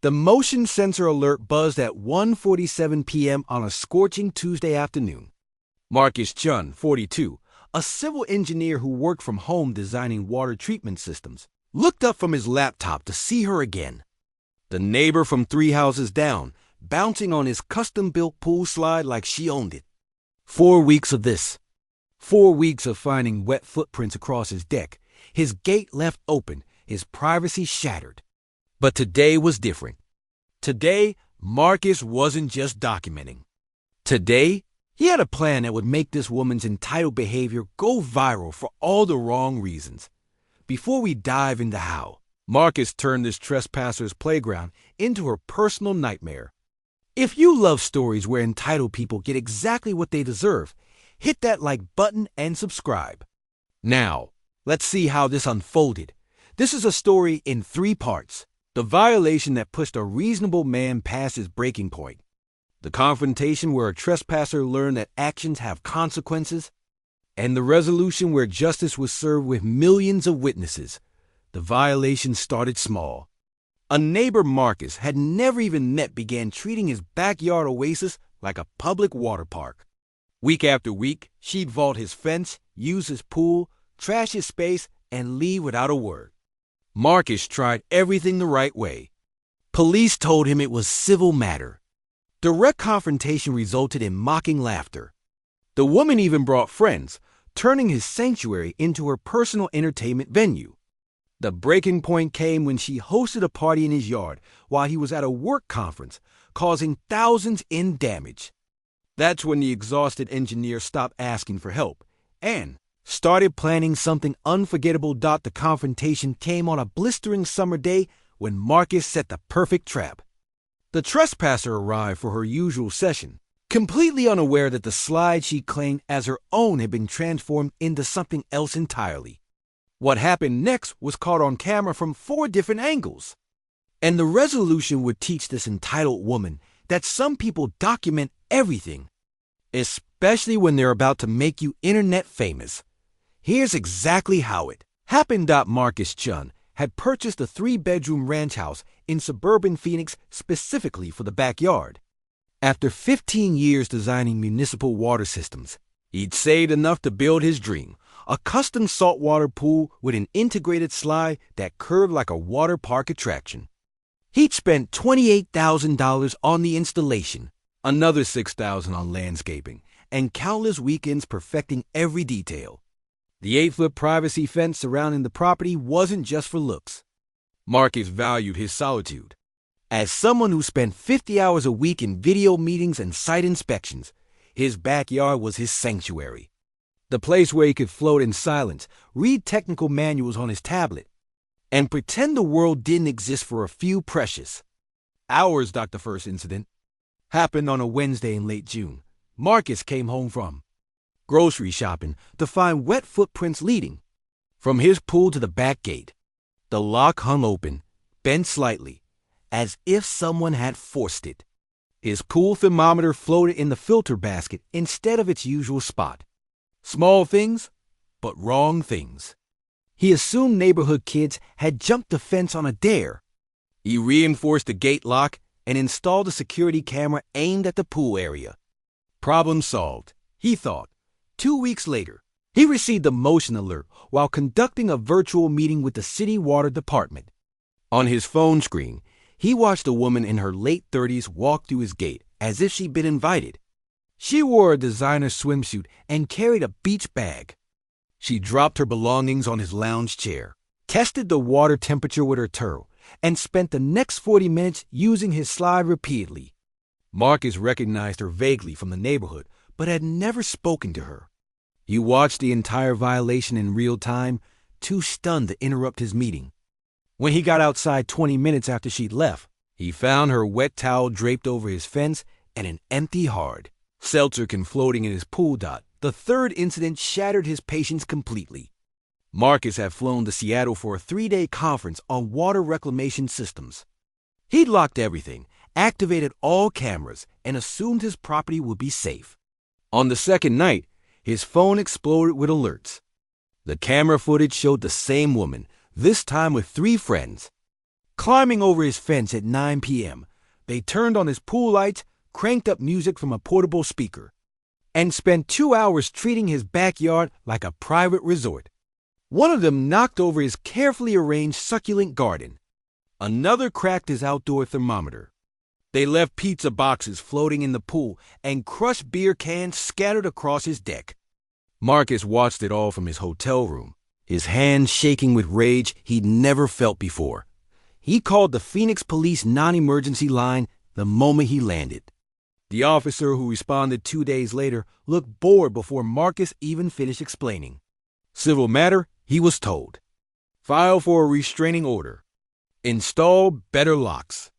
The motion sensor alert buzzed at 1:47 p.m. on a scorching Tuesday afternoon. Marcus Chun, 42, a civil engineer who worked from home designing water treatment systems, looked up from his laptop to see her again. The neighbor from 3 houses down, bouncing on his custom-built pool slide like she owned it. 4 weeks of this. 4 weeks of finding wet footprints across his deck, his gate left open, his privacy shattered. But today was different. Today, Marcus wasn't just documenting. Today, he had a plan that would make this woman's entitled behavior go viral for all the wrong reasons. Before we dive into how, Marcus turned this trespasser's playground into her personal nightmare. If you love stories where entitled people get exactly what they deserve, hit that like button and subscribe. Now, let's see how this unfolded. This is a story in 3 parts. The violation that pushed a reasonable man past his breaking point. The confrontation where a trespasser learned that actions have consequences. And the resolution where justice was served with millions of witnesses. The violation started small. A neighbor Marcus had never even met began treating his backyard oasis like a public water park. Week after week, she'd vault his fence, use his pool, trash his space, and leave without a word. Marcus tried everything the right way. Police told him it was civil matter. Direct confrontation resulted in mocking laughter. The woman even brought friends, turning his sanctuary into her personal entertainment venue. The breaking point came when she hosted a party in his yard while he was at a work conference, causing thousands in damage. That's when the exhausted engineer stopped asking for help and started planning something unforgettable. The confrontation came on a blistering summer day when Marcus set the perfect trap. The trespasser arrived for her usual session, completely unaware that the slide she claimed as her own had been transformed into something else entirely. What happened next was caught on camera from 4 different angles. And the resolution would teach this entitled woman that some people document everything, especially when they're about to make you internet famous. Here's exactly how it happened. Marcus Chun had purchased a 3-bedroom ranch house in suburban Phoenix specifically for the backyard. After 15 years designing municipal water systems, he'd saved enough to build his dream, a custom saltwater pool with an integrated slide that curved like a water park attraction. He'd spent $28,000 on the installation, another $6,000 on landscaping, and countless weekends perfecting every detail. The 8-foot privacy fence surrounding the property wasn't just for looks. Marcus valued his solitude. As someone who spent 50 hours a week in video meetings and site inspections, his backyard was his sanctuary. The place where he could float in silence, read technical manuals on his tablet, and pretend the world didn't exist for a few precious hours. The first incident happened on a Wednesday in late June. Marcus came home from grocery shopping to find wet footprints leading from his pool to the back gate. The lock hung open, bent slightly, as if someone had forced it. His pool thermometer floated in the filter basket instead of its usual spot. Small things, but wrong things. He assumed neighborhood kids had jumped the fence on a dare. He reinforced the gate lock and installed a security camera aimed at the pool area. Problem solved, he thought. 2 weeks later, he received a motion alert while conducting a virtual meeting with the city water department. On his phone screen, he watched a woman in her late 30s walk through his gate as if she'd been invited. She wore a designer swimsuit and carried a beach bag. She dropped her belongings on his lounge chair, tested the water temperature with her turtle, and spent the next 40 minutes using his slide repeatedly. Marcus recognized her vaguely from the neighborhood, but had never spoken to her. He watched the entire violation in real time, too stunned to interrupt his meeting. When he got outside 20 minutes after she'd left, he found her wet towel draped over his fence and an empty hard seltzer can floating in his pool. The third incident shattered his patience completely. Marcus had flown to Seattle for a 3-day conference on water reclamation systems. He'd locked everything, activated all cameras, and assumed his property would be safe. On the second night, his phone exploded with alerts. The camera footage showed the same woman, this time with 3 friends. Climbing over his fence at 9 p.m., they turned on his pool lights, cranked up music from a portable speaker, and spent 2 hours treating his backyard like a private resort. One of them knocked over his carefully arranged succulent garden. Another cracked his outdoor thermometer. They left pizza boxes floating in the pool and crushed beer cans scattered across his deck. Marcus watched it all from his hotel room, his hands shaking with rage he'd never felt before. He called the Phoenix Police non-emergency line the moment he landed. The officer who responded 2 days later looked bored before Marcus even finished explaining. Civil matter, he was told. File for a restraining order. Install better locks.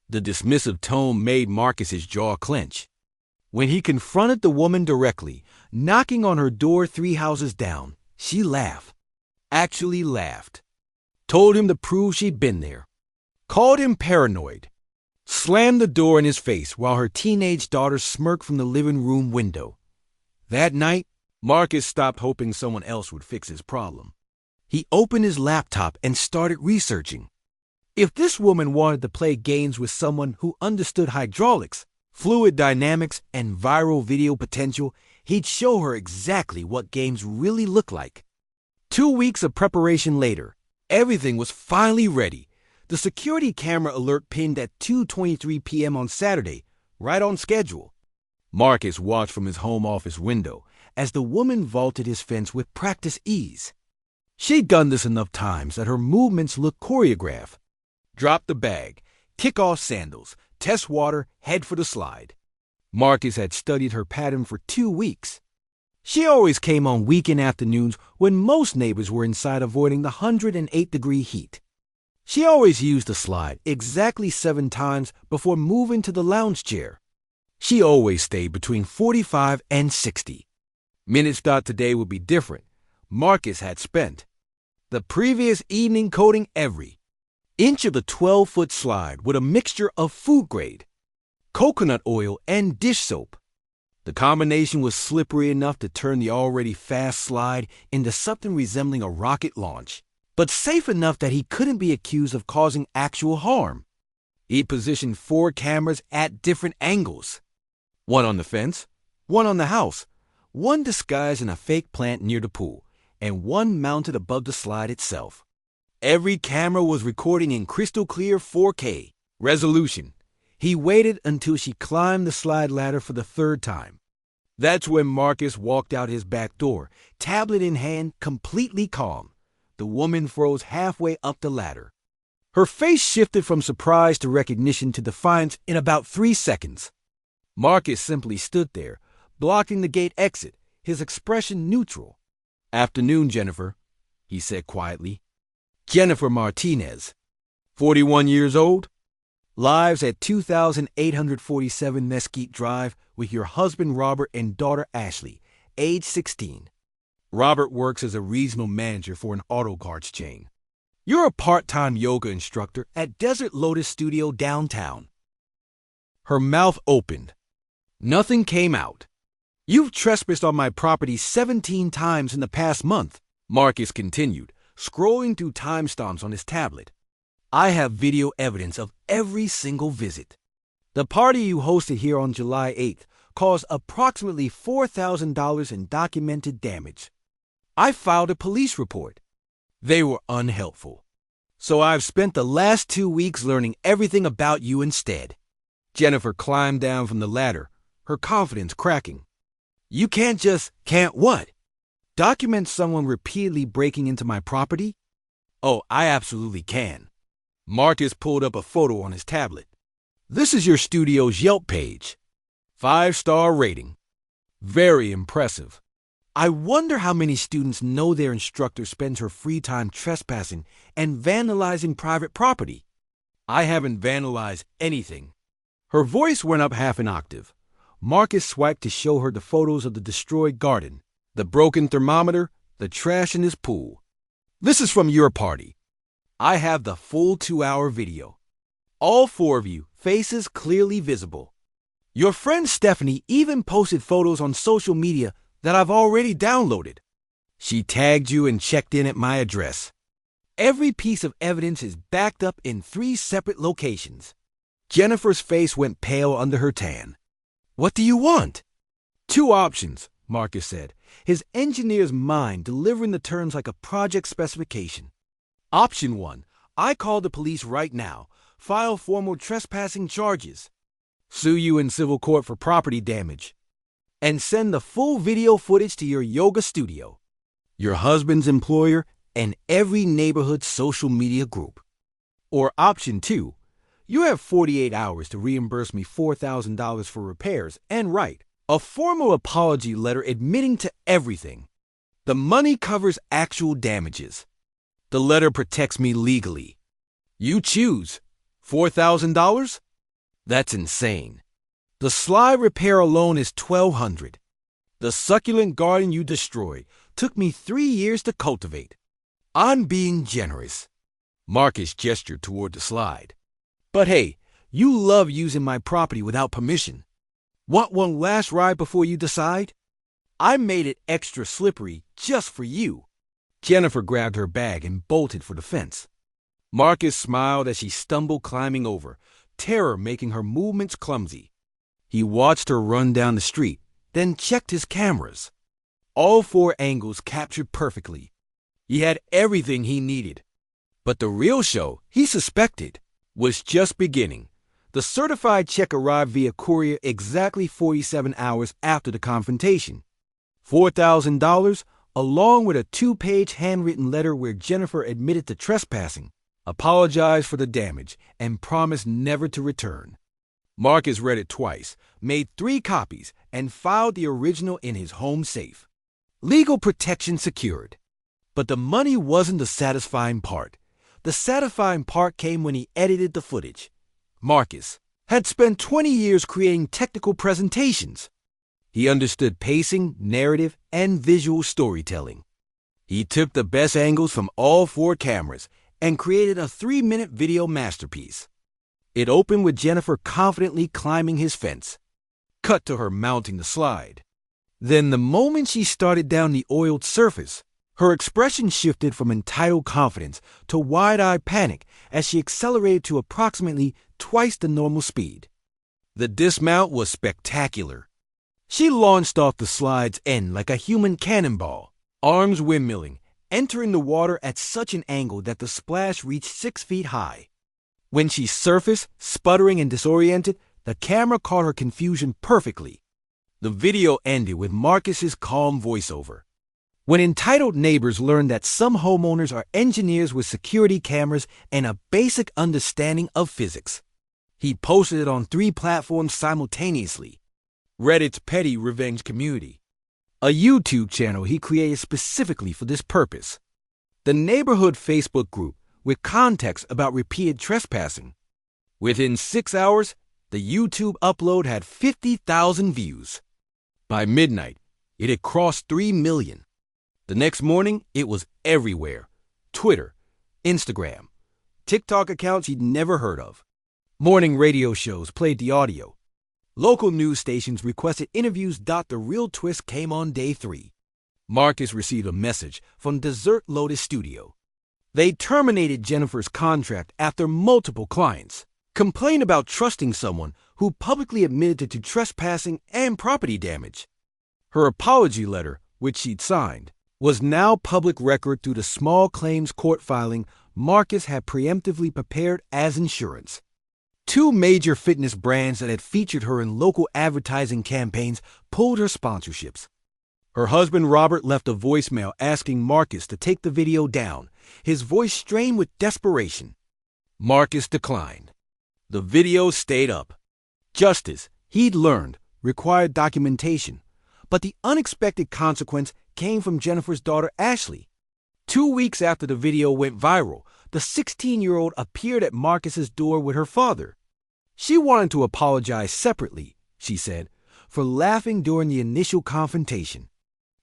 The dismissive tone made Marcus's jaw clench. When he confronted the woman directly, knocking on her door 3 houses down, she laughed. Actually laughed. Told him to prove she'd been there. Called him paranoid. Slammed the door in his face while her teenage daughter smirked from the living room window. That night, Marcus stopped hoping someone else would fix his problem. He opened his laptop and started researching. If this woman wanted to play games with someone who understood hydraulics, fluid dynamics, and viral video potential, he'd show her exactly what games really look like. 2 weeks of preparation later, everything was finally ready. The security camera alert pinned at 2:23 p.m. on Saturday, right on schedule. Marcus watched from his home office window as the woman vaulted his fence with practiced ease. She'd done this enough times that her movements looked choreographed. Drop the bag, kick off sandals, test water, head for the slide. Marcus had studied her pattern for 2 weeks. She always came on weekend afternoons when most neighbors were inside avoiding the 108-degree heat. She always used the slide exactly 7 times before moving to the lounge chair. She always stayed between 45 and 60. Minutes thought today would be different. Marcus had spent the previous evening coating every inch of the 12-foot slide with a mixture of food grade, coconut oil, and dish soap. The combination was slippery enough to turn the already fast slide into something resembling a rocket launch, but safe enough that he couldn't be accused of causing actual harm. He positioned 4 cameras at different angles. 1 on the fence, 1 on the house, 1 disguised in a fake plant near the pool, and 1 mounted above the slide itself. Every camera was recording in crystal clear 4K resolution. He waited until she climbed the slide ladder for the 3rd time. That's when Marcus walked out his back door, tablet in hand, completely calm. The woman froze halfway up the ladder. Her face shifted from surprise to recognition to defiance in about 3 seconds. Marcus simply stood there, blocking the gate exit, his expression neutral. "Afternoon, Jennifer," he said quietly. Jennifer Martinez, 41 years old, lives at 2847 Mesquite Drive with your husband Robert and daughter Ashley, age 16. Robert works as a regional manager for an auto parts chain. You're a part-time yoga instructor at Desert Lotus Studio downtown. Her mouth opened. Nothing came out. "You've trespassed on my property 17 times in the past month," Marcus continued, scrolling through timestamps on his tablet. "I have video evidence of every single visit. The party you hosted here on July 8th caused approximately $4,000 in documented damage. I filed a police report. They were unhelpful. So I've spent the last 2 weeks learning everything about you instead." Jennifer climbed down from the ladder, her confidence cracking. "You can't can't what? Document someone repeatedly breaking into my property?" "Oh, I absolutely can." Marcus pulled up a photo on his tablet. "This is your studio's Yelp page. 5-star rating. Very impressive. I wonder how many students know their instructor spends her free time trespassing and vandalizing private property." "I haven't vandalized anything." Her voice went up half an octave. Marcus swiped to show her the photos of the destroyed garden, the broken thermometer, the trash in his pool. "This is from your party. I have the full 2-hour video. All 4 of you, faces clearly visible. Your friend Stephanie even posted photos on social media that I've already downloaded. She tagged you and checked in at my address. Every piece of evidence is backed up in 3 separate locations. Jennifer's face went pale under her tan. "What do you want?" "2 options," Marcus said, his engineer's mind delivering the terms like a project specification. "Option 1, I call the police right now, file formal trespassing charges, sue you in civil court for property damage, and send the full video footage to your yoga studio, your husband's employer, and every neighborhood social media group. Or option 2, you have 48 hours to reimburse me $4,000 for repairs and write a formal apology letter admitting to everything. The money covers actual damages. The letter protects me legally. You choose. $4,000? That's insane. The slide repair alone is $1,200. The succulent garden you destroyed took me 3 years to cultivate. I'm being generous." Marcus gestured toward the slide. "But hey, you love using my property without permission. Want one last ride before you decide? I made it extra slippery just for you." Jennifer grabbed her bag and bolted for the fence. Marcus smiled as she stumbled climbing over, terror making her movements clumsy. He watched her run down the street, then checked his cameras. All 4 angles captured perfectly. He had everything he needed. But the real show, he suspected, was just beginning. The certified check arrived via courier exactly 47 hours after the confrontation. $4,000, along with a 2-page handwritten letter where Jennifer admitted to trespassing, apologized for the damage, and promised never to return. Marcus read it twice, made 3 copies, and filed the original in his home safe. Legal protection secured. But the money wasn't the satisfying part. The satisfying part came when he edited the footage. Marcus had spent 20 years creating technical presentations. He understood pacing, narrative, and visual storytelling. He took the best angles from all 4 cameras and created a 3-minute video masterpiece. It opened with Jennifer confidently climbing his fence. Cut to her mounting the slide. Then the moment she started down the oiled surface, her expression shifted from entitled confidence to wide-eyed panic as she accelerated to approximately twice the normal speed. The dismount was spectacular. She launched off the slide's end like a human cannonball, arms windmilling, entering the water at such an angle that the splash reached 6 feet high. When she surfaced, sputtering and disoriented, the camera caught her confusion perfectly. The video ended with Marcus's calm voiceover. When entitled neighbors learned that some homeowners are engineers with security cameras and a basic understanding of physics, he posted it on 3 platforms simultaneously. Reddit's Petty Revenge Community, a YouTube channel he created specifically for this purpose. The neighborhood Facebook group with context about repeated trespassing. Within 6 hours, the YouTube upload had 50,000 views. By midnight, it had crossed 3 million. The next morning, it was everywhere. Twitter, Instagram, TikTok accounts he'd never heard of. Morning radio shows played the audio. Local news stations requested interviews. The real twist came on day 3. Marcus received a message from Desert Lotus Studio. They terminated Jennifer's contract after multiple clients complained about trusting someone who publicly admitted to trespassing and property damage. Her apology letter, which she'd signed, was now public record through the small claims court filing Marcus had preemptively prepared as insurance. 2 major fitness brands that had featured her in local advertising campaigns pulled her sponsorships. Her husband Robert left a voicemail asking Marcus to take the video down, his voice strained with desperation. Marcus declined. The video stayed up. Justice, he'd learned, required documentation, but the unexpected consequence came from Jennifer's daughter Ashley. 2 weeks after the video went viral, the 16-year-old appeared at Marcus's door with her father. She wanted to apologize separately, she said, for laughing during the initial confrontation.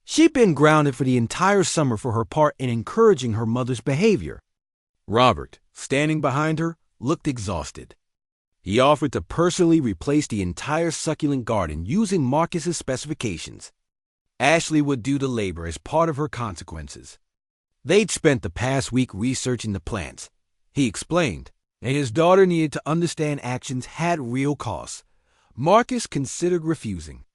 She'd been grounded for the entire summer for her part in encouraging her mother's behavior. Robert, standing behind her, looked exhausted. He offered to personally replace the entire succulent garden using Marcus's specifications. Ashley would do the labor as part of her consequences. They'd spent the past week researching the plants. He explained, and his daughter needed to understand actions had real costs. Marcus considered refusing.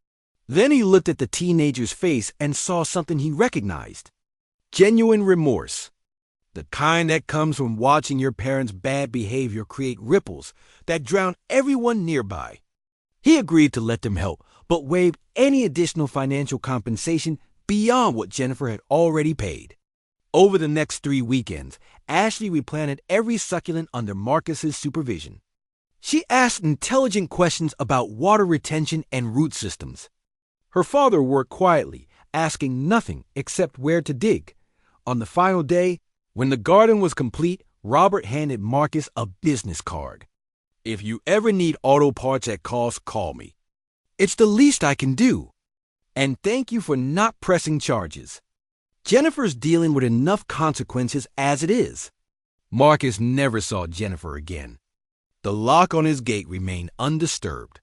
Then he looked at the teenager's face and saw something he recognized. Genuine remorse. The kind that comes from watching your parents' bad behavior create ripples that drown everyone nearby. He agreed to let them help, but waived any additional financial compensation beyond what Jennifer had already paid. Over the next 3 weekends, Ashley replanted every succulent under Marcus's supervision. She asked intelligent questions about water retention and root systems. Her father worked quietly, asking nothing except where to dig. On the final day, when the garden was complete, Robert handed Marcus a business card. "If you ever need auto parts at cost, call me. It's the least I can do. And thank you for not pressing charges. Jennifer's dealing with enough consequences as it is." Marcus never saw Jennifer again. The lock on his gate remained undisturbed.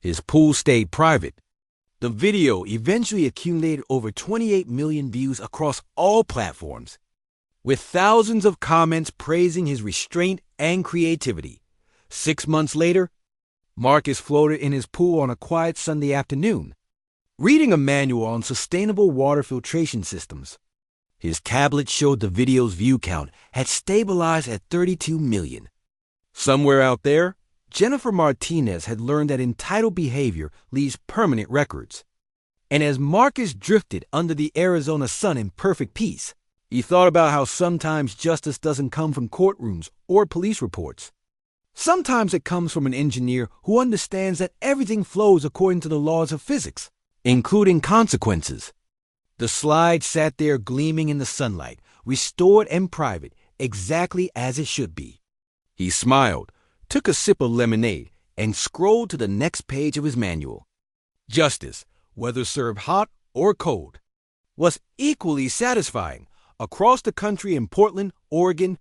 His pool stayed private. The video eventually accumulated over 28 million views across all platforms, with thousands of comments praising his restraint and creativity. 6 months later, Marcus floated in his pool on a quiet Sunday afternoon, reading a manual on sustainable water filtration systems. His tablet showed the video's view count had stabilized at 32 million. Somewhere out there, Jennifer Martinez had learned that entitled behavior leaves permanent records. And as Marcus drifted under the Arizona sun in perfect peace, he thought about how sometimes justice doesn't come from courtrooms or police reports. Sometimes it comes from an engineer who understands that everything flows according to the laws of physics, including consequences. The slide sat there gleaming in the sunlight, restored and private, exactly as it should be. He smiled, took a sip of lemonade, and scrolled to the next page of his manual. Justice, whether served hot or cold, was equally satisfying. Across the country in Portland, Oregon,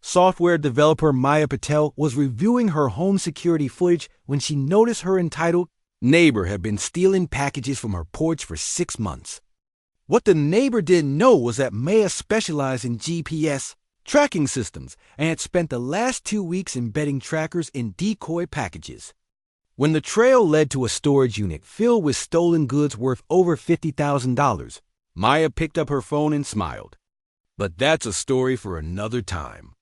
software developer Maya Patel was reviewing her home security footage when she noticed her entitled neighbor had been stealing packages from her porch for 6 months. What the neighbor didn't know was that Maya specialized in GPS tracking systems and had spent the last 2 weeks embedding trackers in decoy packages. When the trail led to a storage unit filled with stolen goods worth over $50,000, Maya picked up her phone and smiled. But that's a story for another time.